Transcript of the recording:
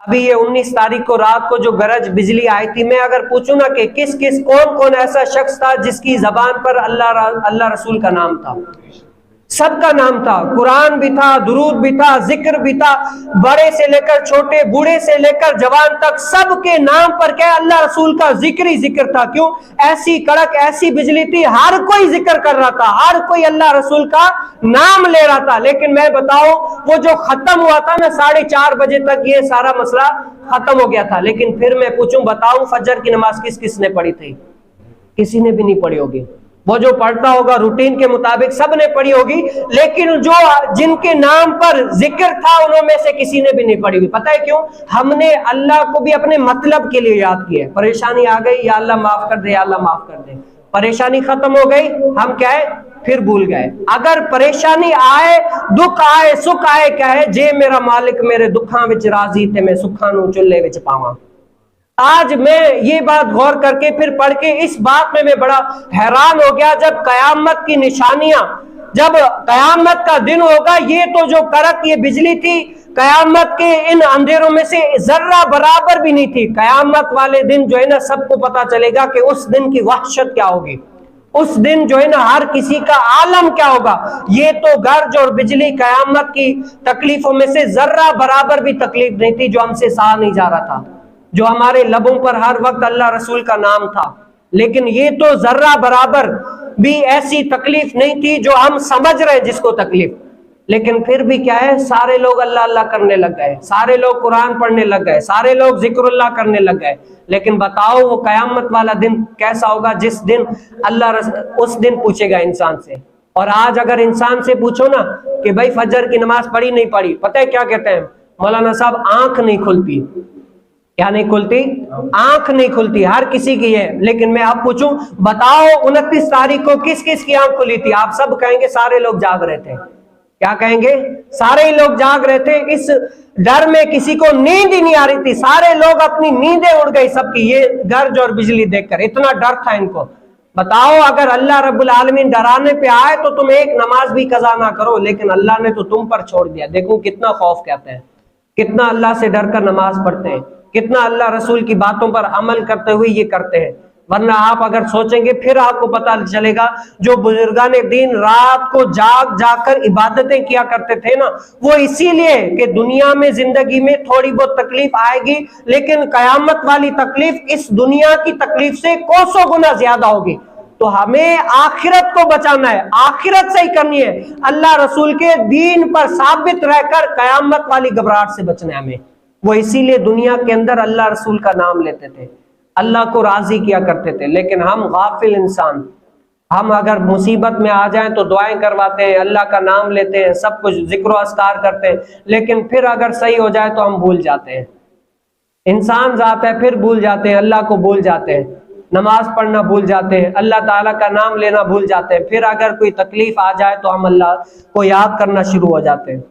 ابھی یہ 19 تاریخ کو رات کو جو گرج بجلی آئی تھی، میں اگر پوچھوں نا کہ کون کون ایسا شخص تھا جس کی زبان پر اللہ رسول کا نام تھا؟ سب کا نام تھا، قرآن بھی تھا، درود بھی تھا، ذکر بھی تھا، بڑے سے لے کر چھوٹے، بوڑھے سے لے کر جوان تک سب کے نام پر کیا اللہ رسول کا ذکر ہی ذکر تھا۔ کیوں؟ ایسی کڑک ایسی بجلی تھی، ہر کوئی ذکر کر رہا تھا، ہر کوئی اللہ رسول کا نام لے رہا تھا۔ لیکن میں بتاؤں وہ جو ختم ہوا تھا نا 4:30 بجے تک یہ سارا مسئلہ ختم ہو گیا تھا۔ لیکن پھر میں پوچھوں بتاؤں فجر کی نماز کس نے پڑھی تھی؟ کسی نے بھی نہیں پڑھی ہوگی۔ وہ جو پڑھتا ہوگا روٹین کے مطابق سب نے پڑھی ہوگی، لیکن جن کے نام پر ذکر تھا انہوں میں سے کسی نے بھی نہیں پڑھی ہوگی۔ پتہ ہے کیوں؟ ہم نے اللہ کو بھی اپنے مطلب کے لیے یاد کیا ہے۔ پریشانی آ گئی، یا اللہ معاف کر دے، یا اللہ معاف کر دے۔ پریشانی ختم ہو گئی، ہم کیا ہے پھر بھول گئے۔ اگر پریشانی آئے، دکھ آئے، سکھ آئے، کیا ہے جے میرا مالک میرے دکھاں وچ راضی تے میں سکھاں نو چلے وچ پاواں۔ آج میں یہ بات غور کر کے پھر پڑھ کے اس بات میں بڑا حیران ہو گیا، جب قیامت کی نشانیاں، جب قیامت کا دن ہوگا، یہ تو جو کڑک یہ بجلی تھی قیامت کے ان اندھیروں میں سے ذرہ برابر بھی نہیں تھی۔ قیامت والے دن جو ہے نا سب کو پتا چلے گا کہ اس دن کی وحشت کیا ہوگی، اس دن جو ہے نا ہر کسی کا عالم کیا ہوگا۔ یہ تو گرج اور بجلی قیامت کی تکلیفوں میں سے ذرہ برابر بھی تکلیف نہیں تھی جو ہم سے سہا نہیں جا رہا تھا، جو ہمارے لبوں پر ہر وقت اللہ رسول کا نام تھا۔ لیکن یہ تو ذرہ برابر بھی ایسی تکلیف نہیں تھی جو ہم سمجھ رہے ہیں جس کو تکلیف۔ لیکن پھر بھی کیا ہے سارے لوگ اللہ اللہ کرنے لگ گئے، سارے لوگ قرآن پڑھنے لگ گئے، سارے لوگ ذکر اللہ کرنے لگ گئے۔ لیکن بتاؤ وہ قیامت والا دن کیسا ہوگا جس دن اس دن پوچھے گا انسان سے۔ اور آج اگر انسان سے پوچھو نا کہ بھائی فجر کی نماز پڑھی نہیں پڑھی، پتہ ہے کیا کہتے ہیں؟ مولانا صاحب آنکھ نہیں کھلتی۔ کیا نہیں کھلتی؟ آنکھ نہیں کھلتی، ہر کسی کی ہے۔ لیکن میں آپ پوچھوں بتاؤ 29 تاریخ کو کس کی آنکھ کھلی تھی؟ آپ سب کہیں گے سارے لوگ جاگ رہے تھے۔ کیا کہیں گے؟ سارے ہی لوگ جاگ رہے تھے، اس ڈر میں کسی کو نیند ہی نہیں آ رہی تھی، سارے لوگ اپنی نیندیں اڑ گئی سب کی، یہ گرج اور بجلی دیکھ کر، اتنا ڈر تھا ان کو۔ بتاؤ اگر اللہ رب العالمین ڈرانے پہ آئے تو تم ایک نماز بھی قضا نہ کرو، لیکن اللہ نے تو تم پر چھوڑ دیا۔ دیکھو کتنا خوف کہتے ہیں، کتنا اللہ سے ڈر کر نماز پڑھتے ہیں، کتنا اللہ رسول کی باتوں پر عمل کرتے ہوئے یہ کرتے ہیں۔ ورنہ آپ اگر سوچیں گے پھر آپ کو پتہ چلے گا جو بزرگان دین رات کو جاگ کر عبادتیں کیا کرتے تھے نا، وہ اسی لیے کہ دنیا میں زندگی میں تھوڑی بہت تکلیف آئے گی، لیکن قیامت والی تکلیف اس دنیا کی تکلیف سے کوسوں گنا زیادہ ہوگی۔ تو ہمیں آخرت کو بچانا ہے، آخرت سے ہی کرنی ہے، اللہ رسول کے دین پر ثابت رہ کر قیامت والی گھبراہٹ سے بچنا ہے ہمیں۔ وہ اسی لیے دنیا کے اندر اللہ رسول کا نام لیتے تھے، اللہ کو راضی کیا کرتے تھے۔ لیکن ہم غافل انسان، ہم اگر مصیبت میں آ جائیں تو دعائیں کرواتے ہیں، اللہ کا نام لیتے ہیں، سب کچھ ذکر و اذکار کرتے ہیں، لیکن پھر اگر صحیح ہو جائے تو ہم بھول جاتے ہیں۔ انسان ذات ہے، پھر بھول جاتے ہیں، اللہ کو بھول جاتے ہیں، نماز پڑھنا بھول جاتے ہیں، اللہ تعالیٰ کا نام لینا بھول جاتے ہیں۔ پھر اگر کوئی تکلیف آ جائے تو ہم اللہ کو یاد کرنا شروع ہو جاتے ہیں۔